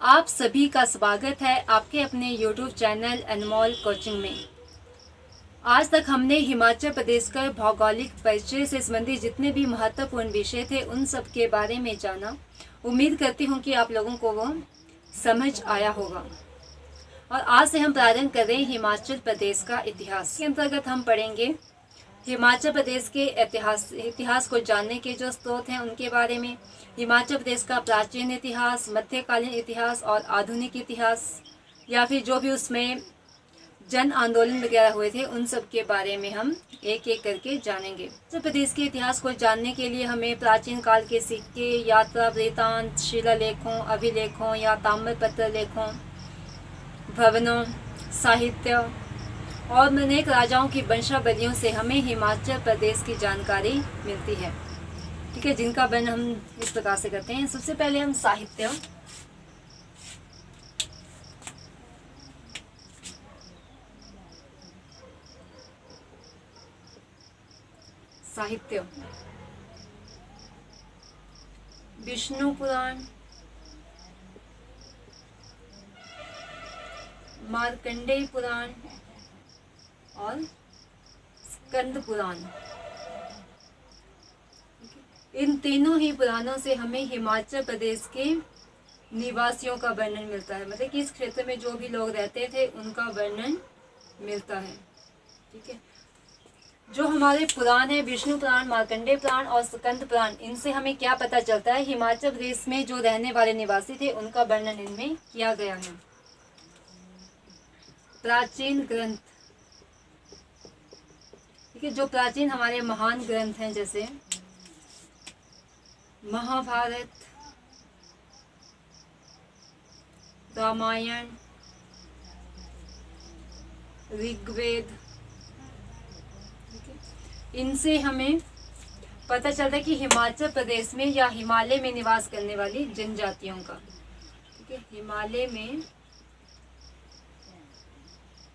आप सभी का स्वागत है आपके अपने YouTube चैनल अनमोल कोचिंग में। आज तक हमने हिमाचल प्रदेश का भौगोलिक परिचय से संबंधित जितने भी महत्वपूर्ण विषय थे उन सब के बारे में जाना। उम्मीद करती हूँ कि आप लोगों को वो समझ आया होगा। और आज से हम प्रारंभ कर रहे हैं हिमाचल प्रदेश का इतिहास के अंतर्गत हम पढ़ेंगे हिमाचल प्रदेश के इतिहास को जानने के जो स्रोत हैं उनके बारे में, हिमाचल प्रदेश का प्राचीन इतिहास, मध्यकालीन इतिहास और आधुनिक इतिहास, या फिर जो भी उसमें जन आंदोलन वगैरह हुए थे उन सब के बारे में हम एक एक करके जानेंगे। हिमाचल प्रदेश के इतिहास को जानने के लिए हमें प्राचीन काल के सिक्के, यात्रा वृत्तांत, शिलालेखों, अभिलेखों या ताम्रपत्र लेखों, भवनों, साहित्य और अनेक राजाओं की वंशावलियों से हमें हिमाचल प्रदेश की जानकारी मिलती है। ठीक है, जिनका वर्णन हम इस प्रकार से करते हैं। सबसे पहले हम साहित्य। साहित्य विष्णु पुराण, मार्कंडेय पुराण और स्कंद पुराण। इन तीनों ही पुराणों से हमें हिमाचल प्रदेश के निवासियों का वर्णन मिलता है, मतलब कि इस क्षेत्र में जो भी लोग रहते थे उनका वर्णन मिलता है। ठीक है, जो हमारे पुराण है विष्णु पुराण, मार्कंडेय पुराण और स्कंद पुराण, इनसे हमें क्या पता चलता है? हिमाचल प्रदेश में जो रहने वाले निवासी थे उनका वर्णन इनमें किया गया है। प्राचीन ग्रंथ, ठीक है, जो प्राचीन हमारे महान ग्रंथ हैं जैसे महाभारत, रामायण, ऋग्वेद, इनसे हमें पता चलता है कि हिमाचल प्रदेश में या हिमालय में निवास करने वाली जनजातियों का, ठीक है, हिमालय में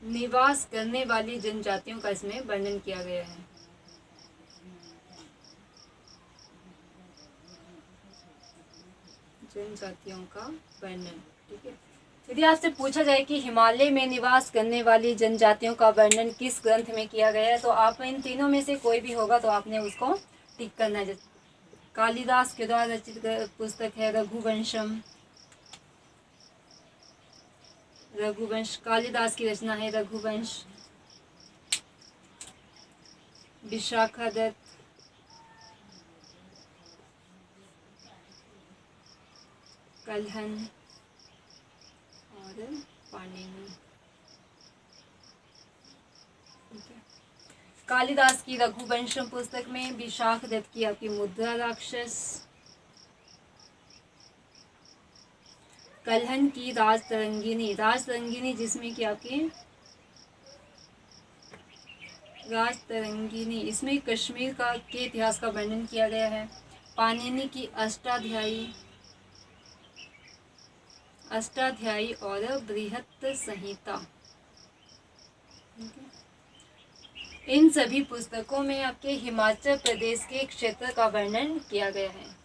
निवास करने वाली जनजातियों का इसमें वर्णन किया गया है। जनजातियों का वर्णन। ठीक है, यदि आपसे पूछा जाए कि हिमालय में निवास करने वाली जनजातियों का वर्णन किस ग्रंथ में किया गया है, तो आप इन तीनों में से कोई भी होगा तो आपने उसको टिक करना है। कालिदास के द्वारा रचित पुस्तक है रघुवंशम। रघुवंश कालिदास की रचना है रघुवंश। विशाखादत्त, कल्हन और पाणिनि। कालिदास की रघुवंशम पुस्तक में विशाखादत्त की आपकी मुद्रा राक्षस, कल्हन की राजतरंगिणी, राजतरंगिणी जिसमें कि आपकी राजतरंगिणी, इसमें कश्मीर के इतिहास का वर्णन किया गया है। पाणिनि की अष्टाध्यायी और बृहत संहिता। इन सभी पुस्तकों में आपके हिमाचल प्रदेश के क्षेत्र का वर्णन किया गया है।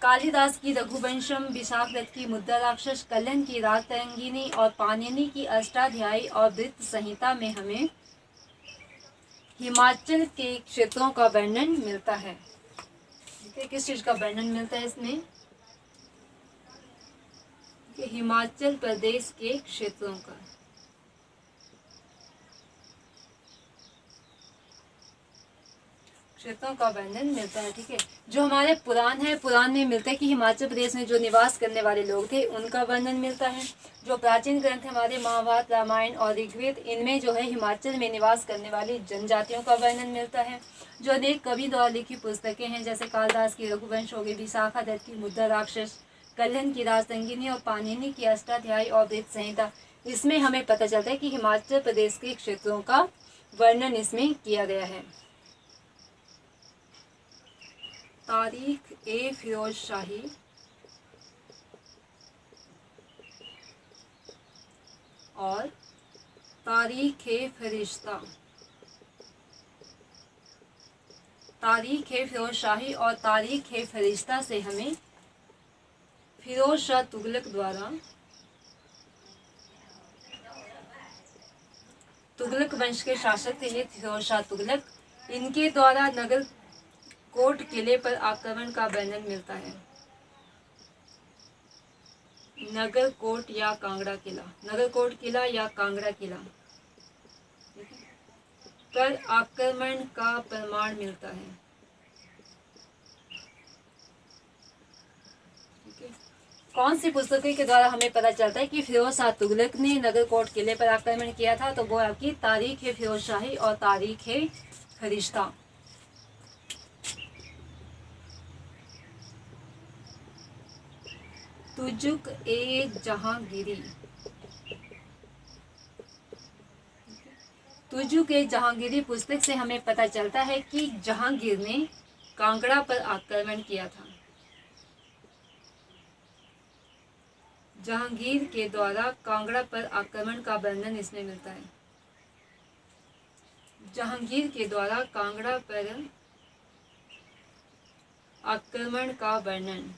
कालिदास की रघुवंशम, विशाखादत्त की मुद्रा राक्षस, कल्हन की राजतरंगिणी और पाणिनि की अष्टाध्यायी और बृहत संहिता में हमें हिमाचल के क्षेत्रों का वर्णन मिलता है। किस चीज का वर्णन मिलता है इसमें? हिमाचल प्रदेश के क्षेत्रों का। क्षेत्रों का वर्णन मिलता है। ठीक है, जो हमारे पुराण है, पुराण में मिलता है कि हिमाचल प्रदेश में जो निवास करने वाले लोग थे उनका वर्णन मिलता है। जो प्राचीन ग्रंथ हमारे महाभारत, रामायण और ऋग्वेद, इनमें जो है हिमाचल में निवास करने वाली जनजातियों का वर्णन मिलता है। जो अनेक कवि द्वारा लिखी पुस्तकें हैं जैसे कालिदास की रघुवंश हो गई, विशाखादत्त की मुद्रा राक्षस, कल्हन की राजतरंगिणी और पाणिनि की अष्टाध्यायी और बृहत संहिता, इसमें हमें पता चलता है कि हिमाचल प्रदेश के क्षेत्रों का वर्णन इसमें किया गया है। तारीख ए फिरोज शाही और तारीख ए फरिश्ता, तारीख है फिरोजशाही और तारीख है फरिश्ता से हमें फिरोज शाह तुगलक द्वारा तुगलक वंश के शासक थे ये फिरोज शाह तुगलक, इनके द्वारा नगर कोट किले पर आक्रमण का वर्णन मिलता है। नगर कोट या कांगड़ा किला, नगर कोट किला या कांगड़ा किला पर आक्रमण का प्रमाण मिलता है। कौन सी पुस्तकों के द्वारा हमें पता चलता है कि फिरोज शाह तुगलक ने नगर कोट किले पर आक्रमण किया था? तो वो आपकी तारीख है फिरोजशाही और तारीख है फरिश्ता। तुजुक ए जहांगीरी, तुजुक ए जहांगीरी पुस्तक से हमें पता चलता है कि जहांगीर ने कांगड़ा पर आक्रमण किया था। जहांगीर के द्वारा कांगड़ा पर आक्रमण का वर्णन इसमें मिलता है। जहांगीर के द्वारा कांगड़ा पर आक्रमण का वर्णन,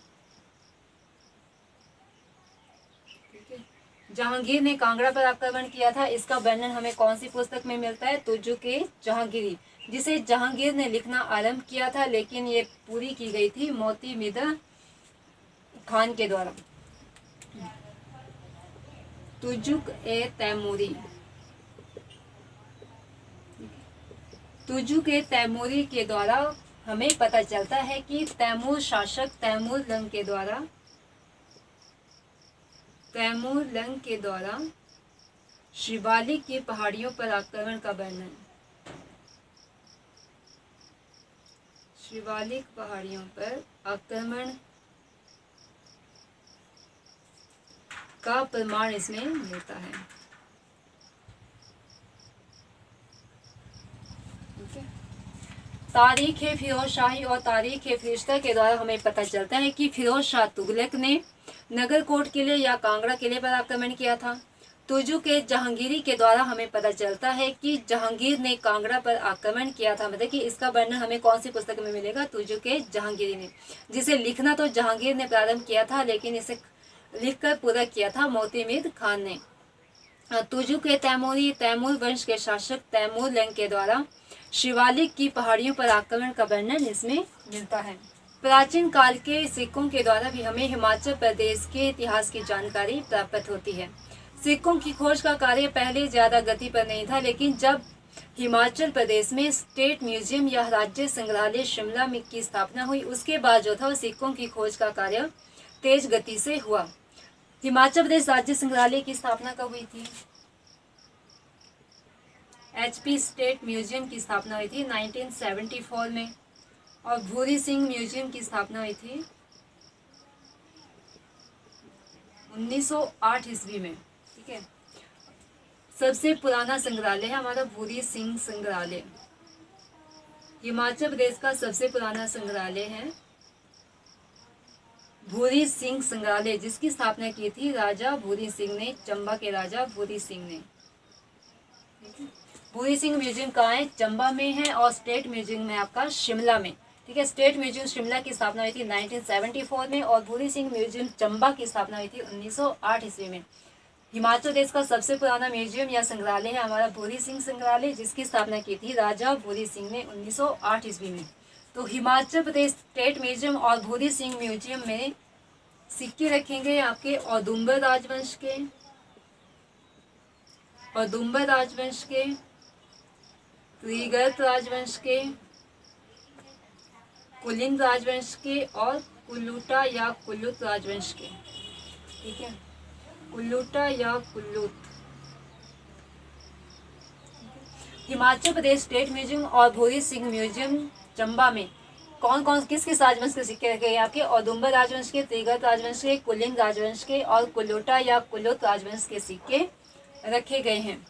ठीक है। जहांगीर ने कांगड़ा पर आक्रमण किया था, इसका वर्णन हमें कौन सी पुस्तक में मिलता है? तुजुक-ए जहांगीरी, जिसे जहांगीर ने लिखना आरंभ किया था, लेकिन ये पूरी की गई थी मोती मिदा खान के द्वारा। तुजुक-ए तैमूरी, तुजुक-ए तैमूरी के द्वारा हमें पता चलता है कि तैमूर शासक तैमूर लंग के द्वारा शिवालिक की पहाड़ियों पर आक्रमण का वर्णन, शिवालिक पहाड़ियों पर आक्रमण का प्रमाण इसमें मिलता है। तारीख है फिरोजशाही और तारीख है फरिश्ता के द्वारा हमें पता चलता है कि फिरोज शाह तुगलक ने नगरकोट किले या कांगड़ा किले पर आक्रमण किया था। तुजुक-ए जहांगीरी के द्वारा हमें पता चलता है कि जहांगीर ने कांगड़ा पर आक्रमण किया था। मतलब कि इसका वर्णन हमें कौन सी पुस्तक में मिलेगा? तुजुक-ए जहांगीरी ने, जिसे लिखना तो जहांगीर ने प्रारंभ किया था, लेकिन इसे लिखकर पूरा किया था मोतीमिद खान ने। तुजुक-ए तैमूरी, तैमूर वंश के शासक तैमूर लंग के द्वारा शिवालिक की पहाड़ियों पर आक्रमण का वर्णन इसमें मिलता है। प्राचीन काल के सिक्कों के द्वारा भी हमें हिमाचल प्रदेश के इतिहास की जानकारी प्राप्त होती है। सिक्कों की खोज का कार्य पहले ज्यादा गति पर नहीं था, लेकिन जब हिमाचल प्रदेश में स्टेट म्यूजियम या राज्य संग्रहालय शिमला में की स्थापना हुई, उसके बाद जो था सिक्कों की खोज का कार्य तेज गति से हुआ। हिमाचल प्रदेश राज्य संग्रहालय की स्थापना कब हुई थी? HP स्टेट म्यूजियम की स्थापना हुई थी 1974 में, और भूरी सिंह म्यूजियम की स्थापना हुई थी 1908 ईस्वी में। ठीक है, सबसे पुराना संग्रहालय है हमारा भूरी सिंह संग्रहालय। हिमाचल प्रदेश का सबसे पुराना संग्रहालय है भूरी सिंह संग्रहालय, जिसकी स्थापना की थी राजा भूरी सिंह ने, चंबा के राजा भूरी सिंह ने। भूरी सिंह म्यूजियम कहाँ है? चंबा में है, और स्टेट म्यूजियम में आपका शिमला में। ठीक है, स्टेट म्यूजियम शिमला की स्थापना हुई थी 1974 में, और भूरी सिंह म्यूजियम चंबा की स्थापना हुई थी 1908 ईस्वी में। हिमाचल प्रदेश का सबसे पुराना म्यूजियम या संग्रहालय है हमारा भूरी सिंह संग्रहालय, जिसकी स्थापना की थी राजा भूरी सिंह ने 1908 ईस्वी में। तो हिमाचल प्रदेश स्टेट म्यूजियम और भूरी सिंह म्यूजियम में सिक्के रखेंगे आपके औदुंबर राजवंश के, औदुंबर राजवंश के, त्रिगर्त राजवंश के, कुलिन राजवंश के, और कुल्लूटा या कुल्लूत राजवंश के। ठीक है, कुल्लूटा या कुल्लूत। हिमाचल प्रदेश स्टेट म्यूजियम और भूरी सिंह म्यूजियम चंबा में कौन कौन किस किस राजवंश के सिक्के रखे गए? आपके औदुंबर राजवंश के, त्रिगर्त राजवंश के, कुलिन राजवंश के और कुल्लूटा या कुल्लूत राजवंश के सिक्के रखे गए हैं।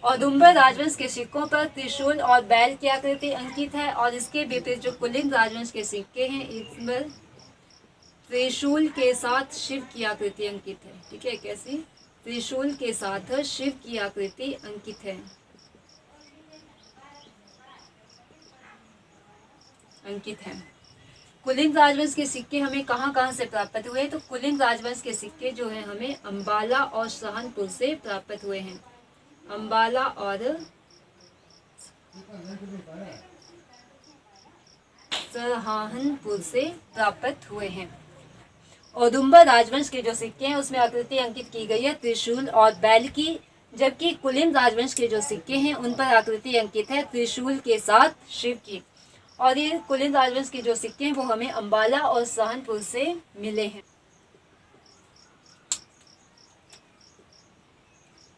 औदुंबर राजवंश के सिक्कों पर त्रिशूल और बैल की आकृति अंकित है, और इसके विपरीत जो कुलिन राजवंश के सिक्के हैं इसमें त्रिशूल के साथ शिव की आकृति अंकित है। ठीक है, कैसी? त्रिशूल के साथ शिव की आकृति अंकित है। अंकित हैं। कुलिन राजवंश के सिक्के हमें कहाँ कहाँ से प्राप्त हुए? तो कुलिन राजवंश के सिक्के जो हैं हमें अंबाला और सहारनपुर से प्राप्त हुए हैं। अंबाला और सहारनपुर से प्राप्त हुए हैं। औदुंबर राजवंश के जो सिक्के हैं उसमें आकृति अंकित की गई है त्रिशूल और बैल की, जबकि कुलिन राजवंश के जो सिक्के हैं उन पर आकृति अंकित है त्रिशूल के साथ शिव की। और ये कुलिन राजवंश के जो सिक्के हैं वो हमें अंबाला और सहारनपुर से मिले हैं।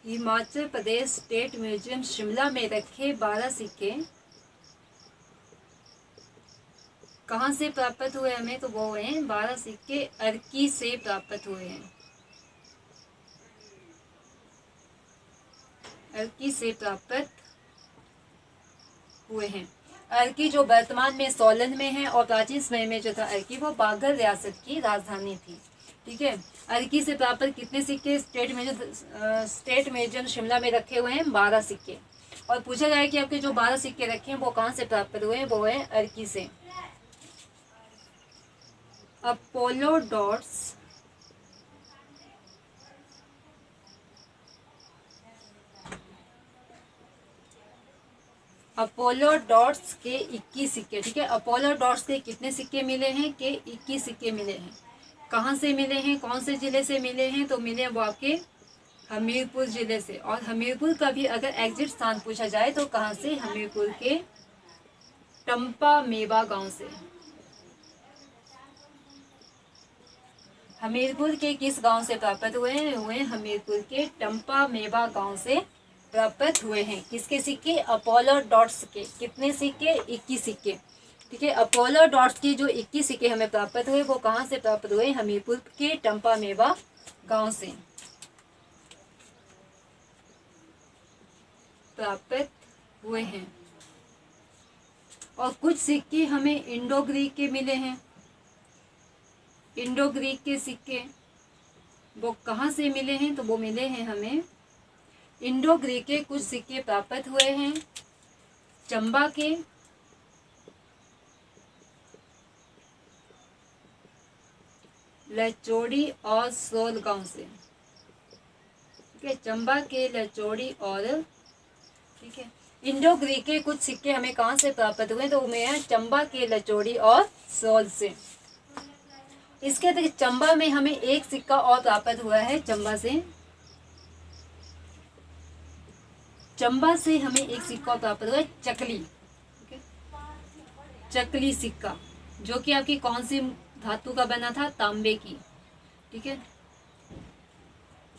हिमाचल प्रदेश स्टेट म्यूजियम शिमला में रखे 12 सिक्के कहाँ से प्राप्त हुए हमें? तो वो हैं 12 सिक्के अर्की से प्राप्त हुए हैं। अर्की से प्राप्त हुए हैं। अर्की जो वर्तमान में सोलन में है और प्राचीन समय में जो था अर्की वो बाघर रियासत की राजधानी थी। ठीक है, अर्की से प्राप्त कितने सिक्के स्टेट म्यूजियम शिमला में रखे हुए हैं? 12 सिक्के। और पूछा जाए कि आपके जो 12 सिक्के रखे हैं वो कहाँ से प्राप्त हुए हैं? वो है अर्की से। अपोलो डॉट्स के 21 सिक्के। ठीक है, अपोलो डॉट्स के कितने सिक्के मिले हैं? के 21 सिक्के मिले हैं। कहाँ से मिले हैं? कौन से जिले से मिले हैं? तो मिले वो आपके हमीरपुर जिले से। और हमीरपुर का भी अगर एग्जिट स्थान पूछा जाए तो कहाँ से? हमीरपुर के टंपा मेवा गांव से। हमीरपुर के किस गांव से प्राप्त हुए हैं? हमीरपुर के टंपा मेवा गांव से प्राप्त हुए हैं। किसके सिक्के? अपोलो डॉट्स के। कितने सिक्के? 21 सिक्के। ठीक है, अपोलो डॉट्स के जो 21 सिक्के हमें प्राप्त हुए वो कहाँ से प्राप्त हुए? हमीरपुर के टंपा मेवा गांव से प्राप्त हुए हैं। और कुछ सिक्के हमें इंडो ग्रीक के मिले हैं। इंडो ग्रीक के सिक्के वो कहाँ से मिले हैं? तो वो मिले हैं हमें इंडो ग्रीक के कुछ सिक्के प्राप्त हुए हैं चंबा के, लचौड़ी और सोल गांव से। ठीक है, चंबा के, लचौड़ी और ठीक है, इंडो ग्रीक के कुछ सिक्के हमें कहाँ से प्राप्त हुए? तो हमें चंबा के, लचौड़ी और सोल से। इसके अतिरिक्त चंबा में हमें एक सिक्का और प्राप्त हुआ है। चंबा से हमें एक सिक्का प्राप्त हुआ है चकली। ठीक है, चकली सिक्का जो कि आपकी कौन सी धातु का बना था? तांबे की। ठीक है,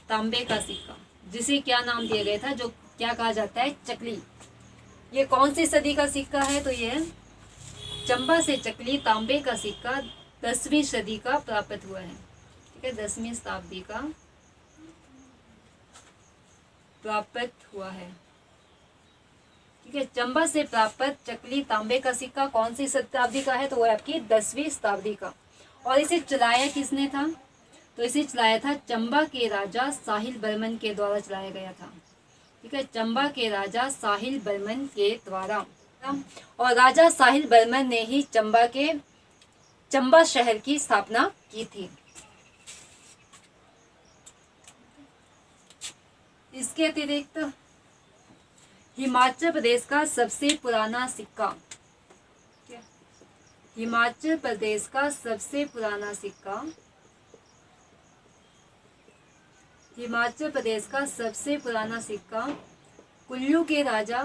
तांबे का सिक्का जिसे क्या नाम दिया गया था? जो क्या कहा जाता है? चकली। ये कौन सी सदी का सिक्का है? तो ये चंबा से चकली तांबे का सिक्का 10वीं सदी का प्राप्त हुआ है। ठीक है, 10वीं शताब्दी का प्राप्त हुआ है। ठीक है, चंबा से प्राप्त चकली तांबे का सिक्का कौन सी शताब्दी का है? तो वो है आपकी 10वीं शताब्दी का। और इसे चलाया किसने था? तो इसे चलाया था चंबा के राजा साहिल बर्मन के द्वारा चलाया गया था। ठीक है, चंबा के राजा साहिल बर्मन के द्वारा। और राजा साहिल बर्मन ने ही चंबा शहर की स्थापना की थी। इसके अतिरिक्त हिमाचल प्रदेश का सबसे पुराना सिक्का। हिमाचल प्रदेश का सबसे पुराना सिक्का, हिमाचल प्रदेश का सबसे पुराना सिक्का कुल्लू के राजा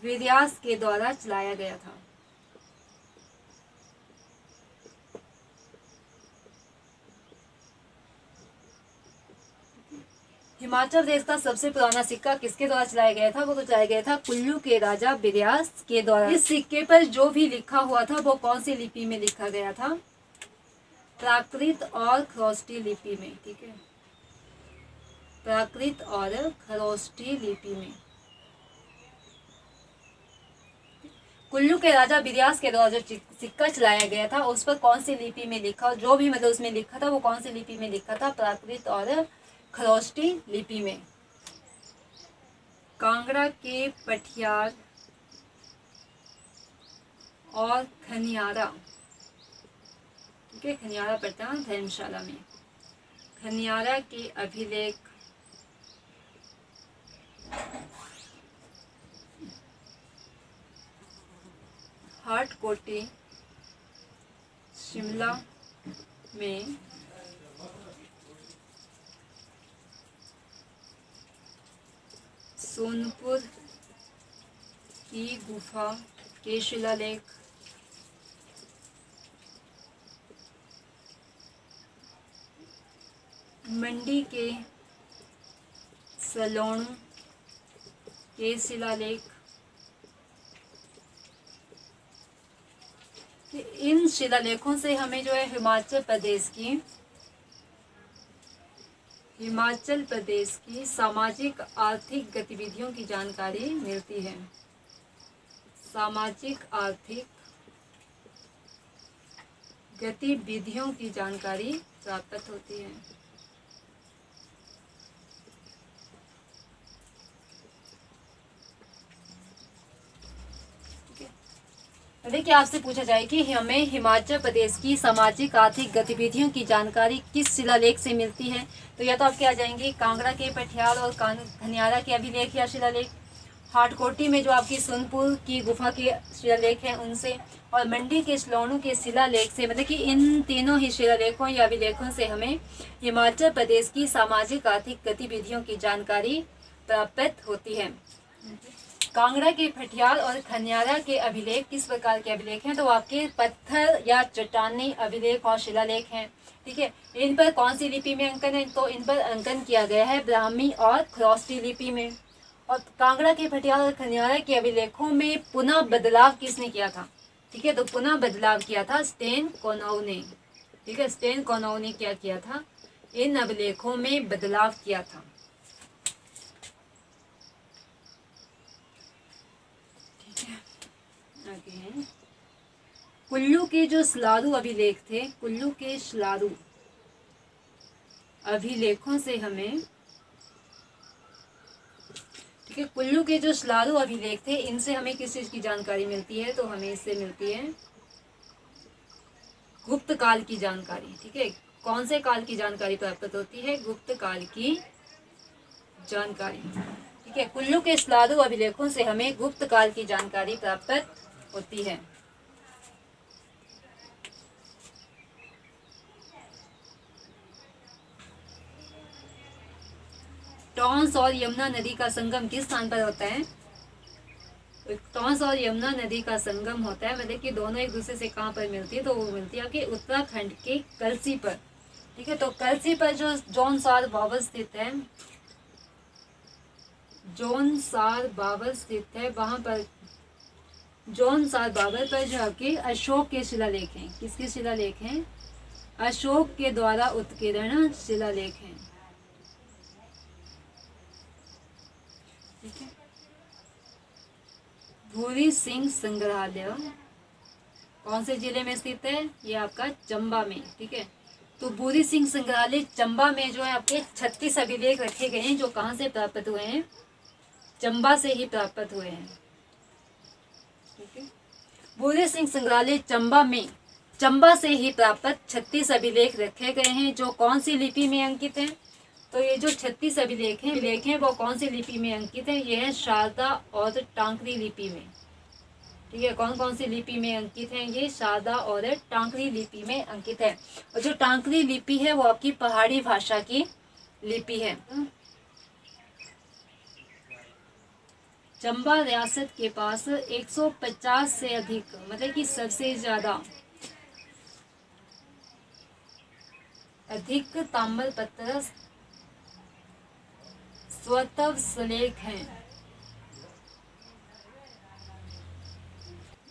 विर्यास के द्वारा चलाया गया था। हिमाचल प्रदेश का सबसे पुराना सिक्का किसके द्वारा चलाया गया था? वो तो चलाया गया था कुल्लू के राजा विर्यास के द्वारा। इस सिक्के पर जो भी लिखा हुआ था वो कौन सी लिपि में लिखा गया था? प्राकृत और खरोष्टी लिपि में। ठीक है, प्राकृत और खरोष्टी लिपि में। कुल्लू के राजा विर्यास के द्वारा जो सिक्का चलाया गया था उस पर कौन सी लिपि में लिखा? जो भी मतलब उसमें लिखा था वो कौन सी लिपि में लिखा था? प्राकृत और खरोष्टी लिपि में। कांगड़ा के पठियार और खनियारा, ठीक है, खनियारा पड़ता है धर्मशाला में, खनियारा के अभिलेख हाटकोटी शिमला में सोनपुर की गुफा के शिलालेख, मंडी के सलोणू के शिलालेख, इन शिलालेखों से हमें जो है हिमाचल प्रदेश की सामाजिक आर्थिक गतिविधियों की जानकारी मिलती है। सामाजिक आर्थिक गतिविधियों की जानकारी प्राप्त होती है। देखिए, आपसे पूछा जाए कि हमें हिमाचल प्रदेश की सामाजिक आर्थिक गतिविधियों की जानकारी किस शिलालेख से मिलती है, तो या तो आपके आ जाएंगे कांगड़ा के पठियार और खनियारा के अभिलेख या शिलालेख, हाटकोटी में जो आपकी सोनपुर की गुफा के शिलालेख हैं उनसे, और मंडी के सलोणू के शिलालेख से। मतलब कि इन तीनों ही शिलालेखों या अभिलेखों से हमें हिमाचल प्रदेश की सामाजिक आर्थिक गतिविधियों की जानकारी प्राप्त होती है। कांगड़ा के पठियार और खनियारा के अभिलेख किस प्रकार के अभिलेख हैं, तो आपके पत्थर या चट्टानी अभिलेख और शिलालेख हैं। ठीक है, इन पर कौन सी लिपि में अंकन है, तो इन पर अंकन किया गया है ब्राह्मी और खरोष्टी लिपि में। और कांगड़ा के पठियार और खनियारा के अभिलेखों में पुनः बदलाव किसने किया था, ठीक है, तो पुनः बदलाव किया था स्टेन कोनोव ने। ठीक है, स्टेन कोनोव ने क्या किया था, इन अभिलेखों में बदलाव किया था। कुल्लू के जो स्लारू अभिलेख थे, कुल्लू के स्लारू अभिलेखों से हमें, ठीक है, कुल्लू के जो स्लारू अभिलेख थे इनसे हमें किस चीज की जानकारी मिलती है, तो हमें इससे मिलती है गुप्त काल की जानकारी। ठीक है, कौन से काल की जानकारी प्राप्त होती है, गुप्त काल की जानकारी। ठीक है, कुल्लू के स्लारू अभिलेखों से हमें गुप्त काल की जानकारी प्राप्त होती है। टॉन्स और यमुना नदी का संगम किस स्थान पर होता है, टॉन्स और यमुना नदी का संगम होता है, मतलब कि दोनों एक दूसरे से कहाँ पर मिलती है, तो वो मिलती है आपके उत्तराखंड के कलसी पर। ठीक है, तो कलसी पर जो जौनसार बाबर स्थित है, जौनसार बाबर स्थित है, वहां पर जौनसार बाबर पर जो आपके अशोक के शिलालेख हैं, किसके शिलालेख हैं, अशोक के द्वारा उत्कीर्ण शिलालेख हैं। ठीक है, भूरी सिंह संग्रहालय कौन से जिले में स्थित है, ये आपका चंबा में। ठीक है, तो भूरी सिंह संग्रहालय चंबा में जो है आपके 36 अभिलेख रखे गए हैं, जो कहाँ से प्राप्त हुए हैं, चंबा से ही प्राप्त हुए हैं। ठीक है, भूरी सिंह संग्रहालय चंबा से ही प्राप्त 36 अभिलेख रखे गए हैं, जो कौन सी लिपि में अंकित हैं, तो ये जो 36 अभिलेख हैं वो कौन सी लिपि में अंकित है, ये है शारदा और टांकरी लिपि में। ठीक है, कौन कौन सी लिपि में अंकित है, ये शारदा और टांकरी लिपि में अंकित है। और जो टांकरी लिपि है वो आपकी पहाड़ी भाषा की लिपि है। चंबा रियासत के पास 150 से अधिक, मतलब कि सबसे ज्यादा अधिक ताम्रपत्र स्वतव शिलालेख हैं।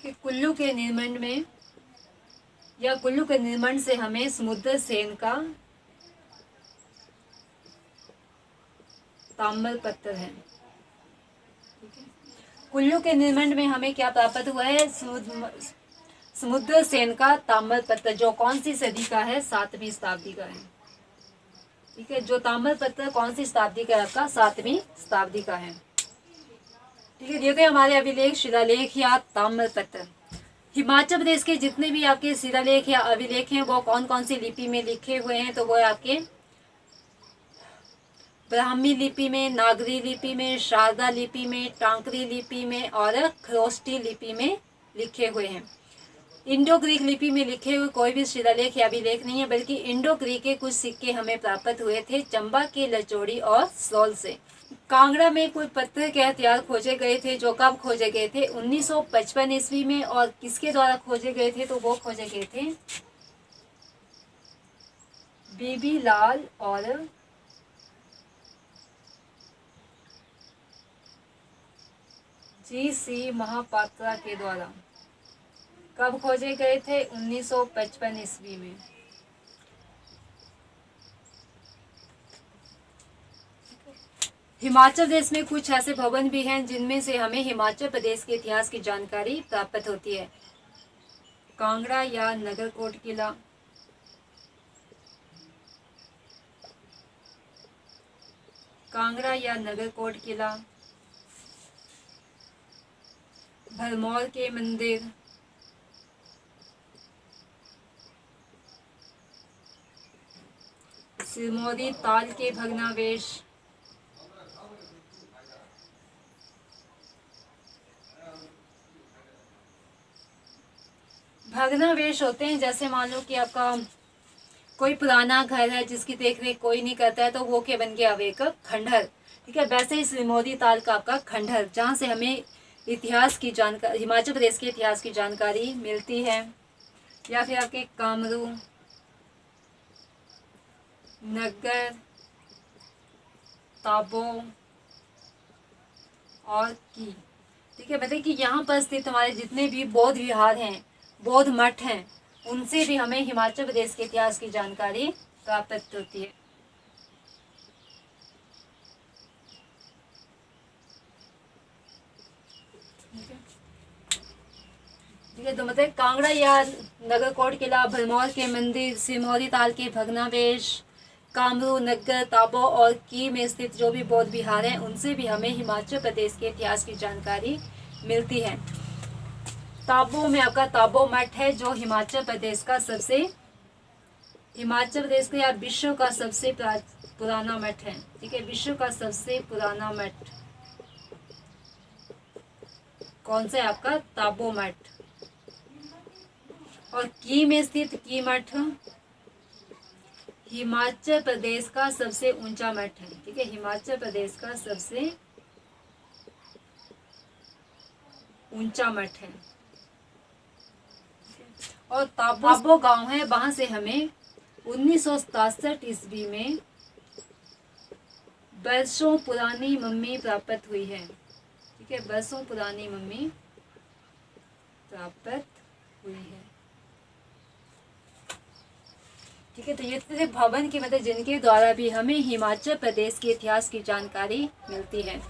कि कुल्लू के निर्माण में या कुल्लू के निर्माण से हमें समुद्र सेन का ताम्रपत्र है। कुल्लू के निर्माण में हमें क्या प्राप्त हुआ है, समुद्र सेन का ताम्रपत्र, जो कौन सी सदी का है, 7वीं शताब्दी का है। ठीक है, जो ताम्रपत्र कौन सी शताब्दी का है, आपका 7वीं शताब्दी का है। ठीक है, ये थे हमारे अभिलेख, शिलालेख या ताम्रपत्र। हिमाचल प्रदेश के जितने भी आपके शिलालेख या अभिलेख हैं वो कौन कौन सी लिपि में लिखे हुए हैं, तो वो आपके ब्राह्मी लिपि में, नागरी लिपि में, शारदा लिपि में, टांकरी लिपि में और खरोष्टी लिपि में लिखे हुए हैं। इंडो ग्रीक लिपि में लिखे हुए कोई भी शिलालेख या अभिलेख नहीं है, बल्कि इंडो ग्रीक के कुछ सिक्के हमें प्राप्त हुए थे चंबा के लचौड़ी और सौल से। कांगड़ा में कुछ पत्थर के हथियार खोजे गए थे, जो कब खोजे गए थे? 1955 ईस्वी में। और किसके द्वारा खोजे गए थे? तो वो खोजे गए थे बीबी लाल और जी.सी. महापात्रा के द्वारा। कब खोजे गए थे? 1955 ईस्वी में। हिमाचल प्रदेश में कुछ ऐसे भवन भी हैं जिनमें से हमें हिमाचल प्रदेश के इतिहास की जानकारी प्राप्त होती है। कांगड़ा या नगरकोट किला, कांगड़ा या नगरकोट किला, भरमौर के मंदिर, सिरमौरी ताल के भग्नावशेष, भग्नावशेष होते हैं जैसे मान लो कि आपका कोई पुराना घर है जिसकी देखरेख कोई नहीं करता है, तो वो क्या बन गया? अब एक खंडहर। ठीक है, वैसे ही सिरमौरी ताल का आपका खंडहर, जहाँ से हमें इतिहास की जानकारी, हिमाचल प्रदेश के इतिहास की जानकारी मिलती है। या फिर आपके कामरू, नगर, ताबो और की। ठीक है, बताइए कि यहाँ पर स्थित हमारे जितने भी बौद्ध विहार हैं, बौद्ध मठ हैं, उनसे भी हमें हिमाचल प्रदेश के इतिहास की जानकारी प्राप्त होती है। ठीक है, तो मतलब कांगड़ा या नगरकोट किला, भरमौर के मंदिर, सिरमौरी ताल के भग्नावशेष, कामरू, नगर, ताबो और की में स्थित जो भी बौद्ध विहार हैं, उनसे भी हमें हिमाचल प्रदेश के इतिहास की जानकारी मिलती है। ताबो में आपका ताबो मठ है, जो हिमाचल प्रदेश का या विश्व का सबसे पुराना मठ है। ठीक है, विश्व का सबसे पुराना मठ कौन सा है? आपका ताबो मठ। और की में स्थित की मठ हिमाचल प्रदेश का सबसे ऊंचा मठ है। ठीक है, हिमाचल प्रदेश का सबसे ऊंचा मठ है। और ताबो गांव है, वहां से हमें 1967 ईस्वी में बरसों पुरानी मम्मी प्राप्त हुई है। ठीक है, बरसों पुरानी मम्मी प्राप्त हुई है। ठीक है, तो ये थे भवन की मतलब जिनके द्वारा भी हमें हिमाचल प्रदेश के इतिहास की जानकारी मिलती है।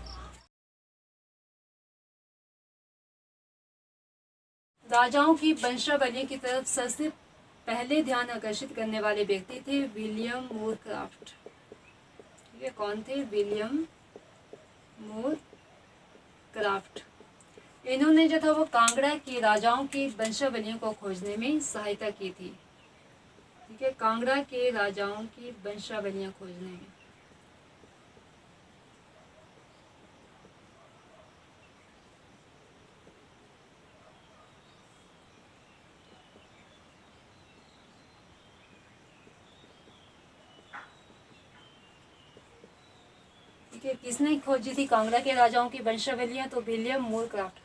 राजाओं की वंशावली की तरफ सबसे पहले ध्यान आकर्षित करने वाले व्यक्ति थे विलियम मूर क्राफ्ट। ठीक है, कौन थे? विलियम मूर क्राफ्ट। इन्होंने जो था वो कांगड़ा के राजाओं की वंशावलियों को खोजने में सहायता की थी। ठीक है, कांगड़ा के राजाओं की वंशावलियां खोजने में। ठीक है, किसने खोजी थी कांगड़ा के राजाओं की वंशावलियां? तो विलियम मूर क्राफ्ट।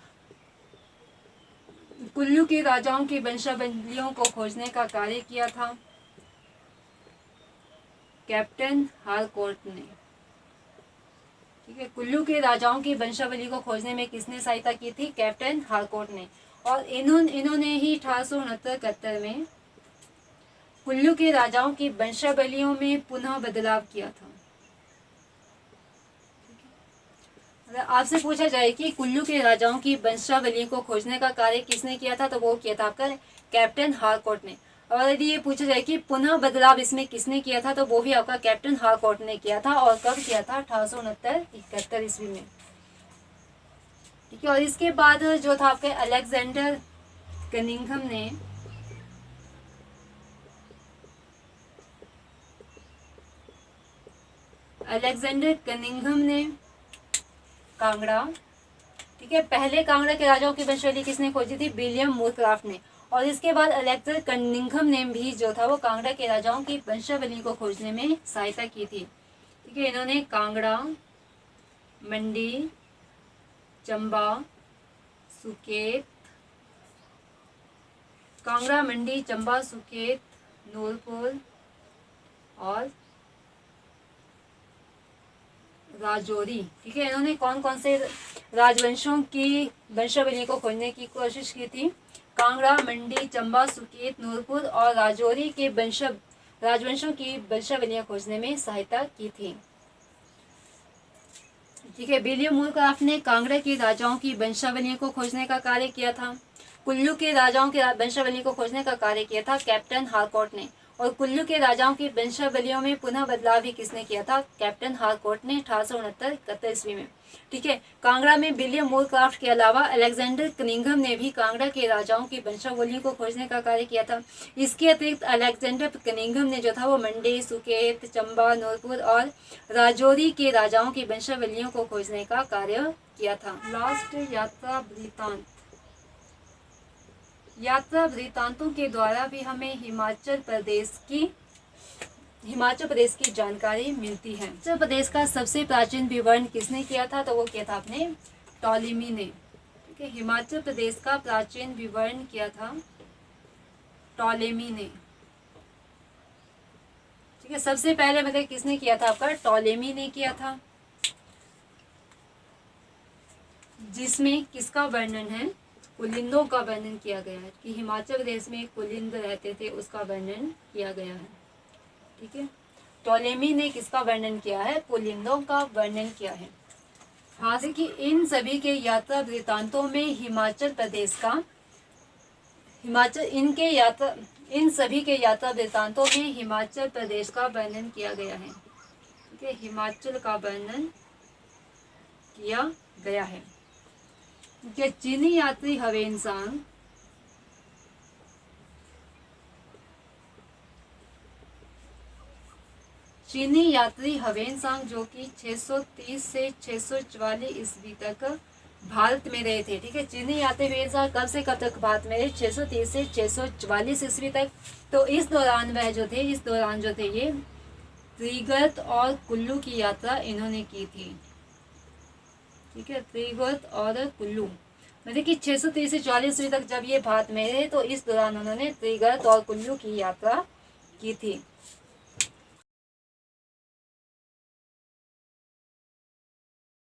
कुल्लू के राजाओं की वंशावलियों को खोजने का कार्य किया था कैप्टन हारकोर्ट ने। ठीक है, कुल्लू के राजाओं की वंशावली को खोजने में किसने सहायता की थी? कैप्टन हारकोर्ट ने। और इन्होंने ही 1869 में कुल्लू के राजाओं की वंशावलियों में पुनः बदलाव किया था। आपसे पूछा जाए कि कुल्लू के राजाओं की वंशावली को खोजने का कार्य किसने किया था, तो वो किया था आपका कैप्टन हारकोर्ट ने। और यदि ये पूछा जाए कि पुनः बदलाव इसमें किसने किया था, तो वो भी आपका कैप्टन हारकोर्ट ने किया था। और कब किया था? 1869-71 ईस्वी में। ठीक है। और इसके बाद जो था आपके अलेक्जेंडर कनिंघम ने कांगड़ा, ठीक है, पहले कांगड़ा के राजाओं की वंशावली किसने खोजी थी? विलियम मूरक्राफ्ट ने। और इसके बाद अलेक्जेंडर कनिंघम ने भी जो था वो कांगड़ा के राजाओं की वंशावली को खोजने में सहायता की थी। ठीक है, इन्होंने कांगड़ा, मंडी, चंबा, सुकेत, कांगड़ा, मंडी, चंबा, सुकेत, नूरपुर और राजौरी। ठीक है, इन्होंने कौन कौन से राजवंशों की वंशावली को खोजने की कोशिश की थी? कांगड़ा, मंडी, चंबा, सुकेत, नूरपुर और राजौरी के राजवंशों की वंशावलियां खोजने में सहायता की थी। ठीक है, विलियम मूरक्राफ्ट ने कांगड़ा के राजाओं की वंशावलियों को खोजने का कार्य किया था। कुल्लू के राजाओं की वंशावली को खोजने का कार्य किया था कैप्टन हारकोर्ट ने। और कुल्लू के राजाओं की वंशावलियों में पुनः बदलाव भी किसने किया था? कैप्टन हारकोर्ट ने 1869 ईस्वी में। ठीक है, कांगड़ा में विलियम मूरक्राफ्ट के अलावा अलेक्जेंडर कनिंघम ने भी कांगड़ा के राजाओं की वंशावलियों को खोजने का कार्य किया था। इसके अतिरिक्त अलेक्जेंडर कनिंघम ने जो था वो मंडी, सुकेत, चंबा, नूरपुर और राजौरी के राजाओं की वंशावलियों को खोजने का कार्य किया था। लास्ट यात्रा वृत्तांत। यात्रा वृत्तांतों के द्वारा भी हमें हिमाचल प्रदेश की जानकारी मिलती है। हिमाचल प्रदेश का सबसे प्राचीन विवरण किसने किया था? तो वो किया था अपने टॉलेमी ने। ठीक है, हिमाचल प्रदेश का प्राचीन विवरण किया था टॉलेमी ने। ठीक है, सबसे पहले मतलब किसने किया था? आपका टॉलेमी ने किया था, जिसमें किसका वर्णन है? कुलिंदों का वर्णन किया गया है कि हिमाचल प्रदेश में कुलिंद रहते थे, उसका वर्णन किया गया है। ठीक है, टॉलेमी ने किसका वर्णन किया है? कुलिंदों का वर्णन किया है। हाँ, कि इन सभी के यात्रा वृत्तांतों में इन सभी के यात्रा वृत्तांतों में हिमाचल प्रदेश का वर्णन किया गया है। ठीक है, हिमाचल का वर्णन किया गया है। चीनी यात्री हवेनसांग जो कि 630 से 644 ईस्वी तक भारत में रहे थे। ठीक है, चीनी यात्री हवेनसांग कब से कब तक भारत में रहे? 630 से 644 ईस्वी तक। तो इस दौरान जो थे ये त्रिगर्त और कुल्लू की यात्रा इन्होंने की थी। ठीक है, त्रिगर्त और कुल्लू, मतलब कि 630 से 44 ईस्वी तक जब ये भारत में रहे तो इस दौरान उन्होंने त्रिगर्त और कुल्लू की यात्रा की थी।